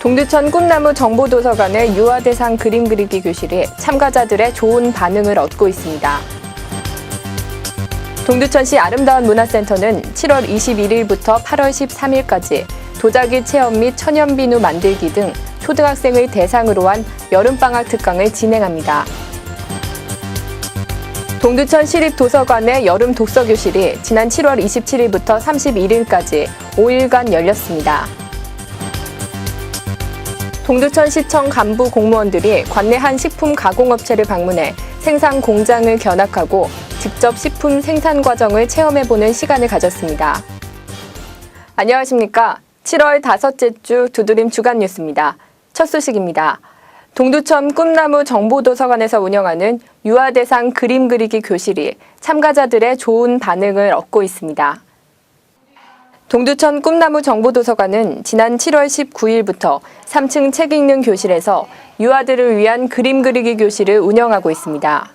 동두천 꿈나무 정보도서관의 유아대상 그림 그리기 교실이 참가자들의 좋은 반응을 얻고 있습니다. 동두천시 아름다운 문화센터는 7월 21일부터 8월 13일까지 도자기 체험 및 천연비누 만들기 등 초등학생을 대상으로 한 여름방학 특강을 진행합니다. 동두천 시립도서관의 여름 독서교실이 지난 7월 27일부터 31일까지 5일간 열렸습니다. 동두천시청 간부 공무원들이 관내 한 식품 가공업체를 방문해 생산 공장을 견학하고 직접 식품 생산 과정을 체험해보는 시간을 가졌습니다. 안녕하십니까. 7월 5째 주 두드림 주간 뉴스입니다. 첫 소식입니다. 동두천 꿈나무 정보도서관에서 운영하는 유아대상 그림 그리기 교실이 참가자들의 좋은 반응을 얻고 있습니다. 동두천 꿈나무 정보도서관은 지난 7월 19일부터 3층 책 읽는 교실에서 유아들을 위한 그림 그리기 교실을 운영하고 있습니다.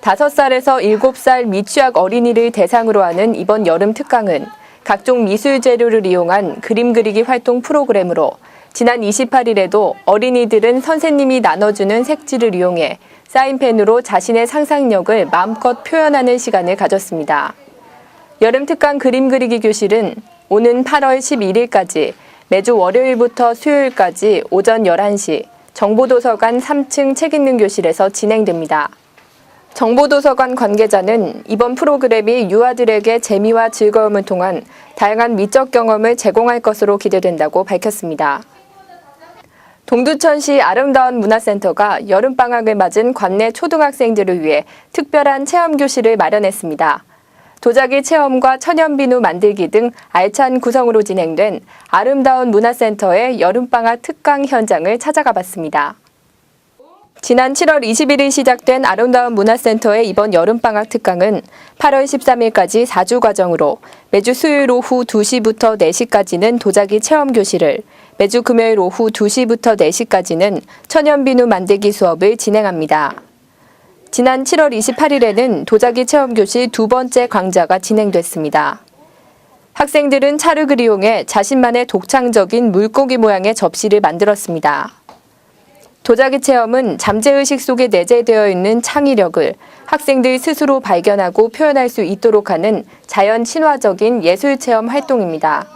5살에서 7살 미취학 어린이를 대상으로 하는 이번 여름 특강은 각종 미술 재료를 이용한 그림 그리기 활동 프로그램으로 지난 28일에도 어린이들은 선생님이 나눠주는 색지를 이용해 사인펜으로 자신의 상상력을 마음껏 표현하는 시간을 가졌습니다. 여름 특강 그림 그리기 교실은 오는 8월 11일까지 매주 월요일부터 수요일까지 오전 11시 정보도서관 3층 책 읽는 교실에서 진행됩니다. 정보도서관 관계자는 이번 프로그램이 유아들에게 재미와 즐거움을 통한 다양한 미적 경험을 제공할 것으로 기대된다고 밝혔습니다. 동두천시 아름다운 문화센터가 여름방학을 맞은 관내 초등학생들을 위해 특별한 체험교실을 마련했습니다. 도자기 체험과 천연비누 만들기 등 알찬 구성으로 진행된 아름다운 문화센터의 여름방학 특강 현장을 찾아가 봤습니다. 지난 7월 21일 시작된 아름다운 문화센터의 이번 여름방학 특강은 8월 13일까지 4주 과정으로 매주 수요일 오후 2시부터 4시까지는 도자기 체험교실을, 매주 금요일 오후 2시부터 4시까지는 천연비누 만들기 수업을 진행합니다. 지난 7월 28일에는 도자기 체험교실 두 번째 강좌가 진행됐습니다. 학생들은 찰흙을 이용해 자신만의 독창적인 물고기 모양의 접시를 만들었습니다. 도자기 체험은 잠재의식 속에 내재되어 있는 창의력을 학생들 스스로 발견하고 표현할 수 있도록 하는 자연 친화적인 예술체험 활동입니다.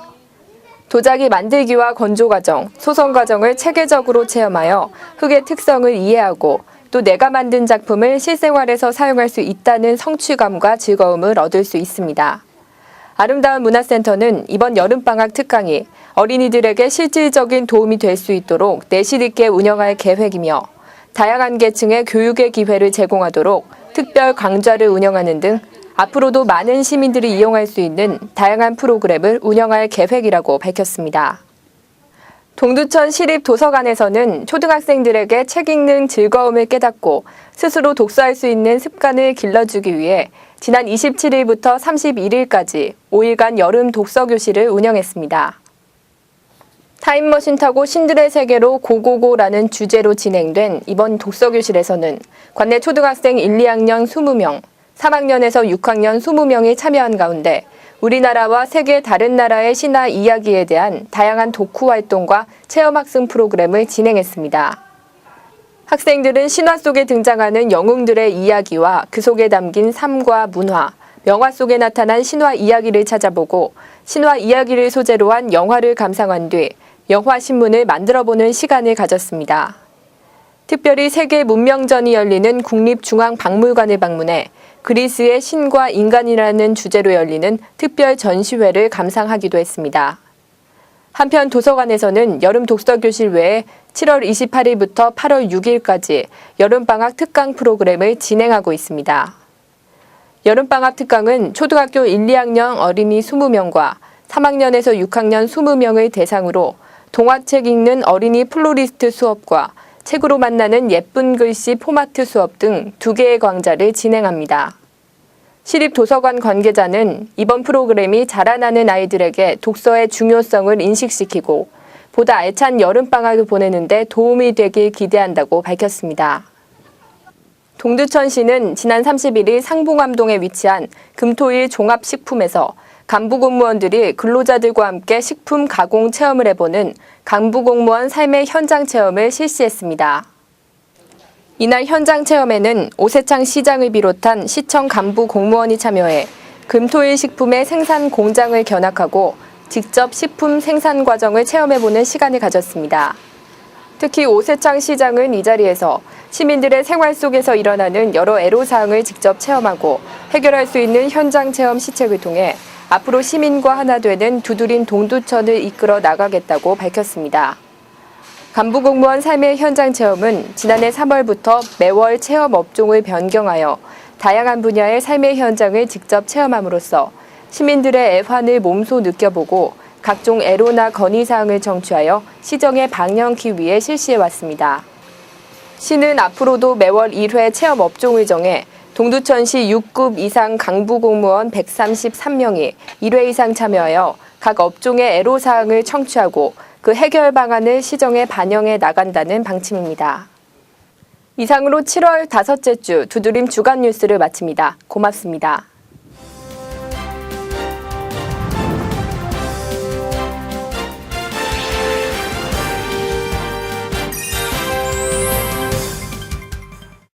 도자기 만들기와 건조 과정, 소성 과정을 체계적으로 체험하여 흙의 특성을 이해하고 또 내가 만든 작품을 실생활에서 사용할 수 있다는 성취감과 즐거움을 얻을 수 있습니다. 아름다운 문화센터는 이번 여름방학 특강이 어린이들에게 실질적인 도움이 될 수 있도록 내실 있게 운영할 계획이며 다양한 계층의 교육의 기회를 제공하도록 특별 강좌를 운영하는 등 앞으로도 많은 시민들이 이용할 수 있는 다양한 프로그램을 운영할 계획이라고 밝혔습니다. 동두천 시립도서관에서는 초등학생들에게 책 읽는 즐거움을 깨닫고 스스로 독서할 수 있는 습관을 길러주기 위해 지난 27일부터 31일까지 5일간 여름 독서교실을 운영했습니다. 타임머신 타고 신들의 세계로 고고고라는 주제로 진행된 이번 독서교실에서는 관내 초등학생 1, 2학년 20명, 3학년에서 6학년 20명이 참여한 가운데 우리나라와 세계 다른 나라의 신화 이야기에 대한 다양한 독후 활동과 체험학습 프로그램을 진행했습니다. 학생들은 신화 속에 등장하는 영웅들의 이야기와 그 속에 담긴 삶과 문화, 명화 속에 나타난 신화 이야기를 찾아보고 신화 이야기를 소재로 한 영화를 감상한 뒤 영화 신문을 만들어보는 시간을 가졌습니다. 특별히 세계 문명전이 열리는 국립중앙박물관을 방문해 그리스의 신과 인간이라는 주제로 열리는 특별 전시회를 감상하기도 했습니다. 한편 도서관에서는 여름 독서교실 외에 7월 28일부터 8월 6일까지 여름방학 특강 프로그램을 진행하고 있습니다. 여름방학 특강은 초등학교 1, 2학년 어린이 20명과 3학년에서 6학년 20명을 대상으로 동화책 읽는 어린이 플로리스트 수업과 책으로 만나는 예쁜 글씨 포마트 수업 등 2개의 강좌를 진행합니다. 시립도서관 관계자는 이번 프로그램이 자라나는 아이들에게 독서의 중요성을 인식시키고 보다 알찬 여름방학을 보내는 데 도움이 되길 기대한다고 밝혔습니다. 동두천시는 지난 31일 상봉암동에 위치한 금토일 종합식품에서 간부 공무원들이 근로자들과 함께 식품 가공 체험을 해보는 간부 공무원 삶의 현장 체험을 실시했습니다. 이날 현장 체험에는 오세창 시장을 비롯한 시청 간부 공무원이 참여해 금토일 식품의 생산 공장을 견학하고 직접 식품 생산 과정을 체험해보는 시간을 가졌습니다. 특히 오세창 시장은 이 자리에서 시민들의 생활 속에서 일어나는 여러 애로사항을 직접 체험하고 해결할 수 있는 현장 체험 시책을 통해 앞으로 시민과 하나 되는 두드림 동두천을 이끌어 나가겠다고 밝혔습니다. 간부 공무원 삶의 현장 체험은 지난해 3월부터 매월 체험 업종을 변경하여 다양한 분야의 삶의 현장을 직접 체험함으로써 시민들의 애환을 몸소 느껴보고 각종 애로나 건의사항을 정취하여 시정에 방영하기 위해 실시해왔습니다. 시는 앞으로도 매월 1회 체험 업종을 정해 동두천시 6급 이상 간부 공무원 133명이 1회 이상 참여하여 각 업종의 애로사항을 청취하고 그 해결 방안을 시정에 반영해 나간다는 방침입니다. 이상으로 7월 5째 주 두드림 주간 뉴스를 마칩니다. 고맙습니다.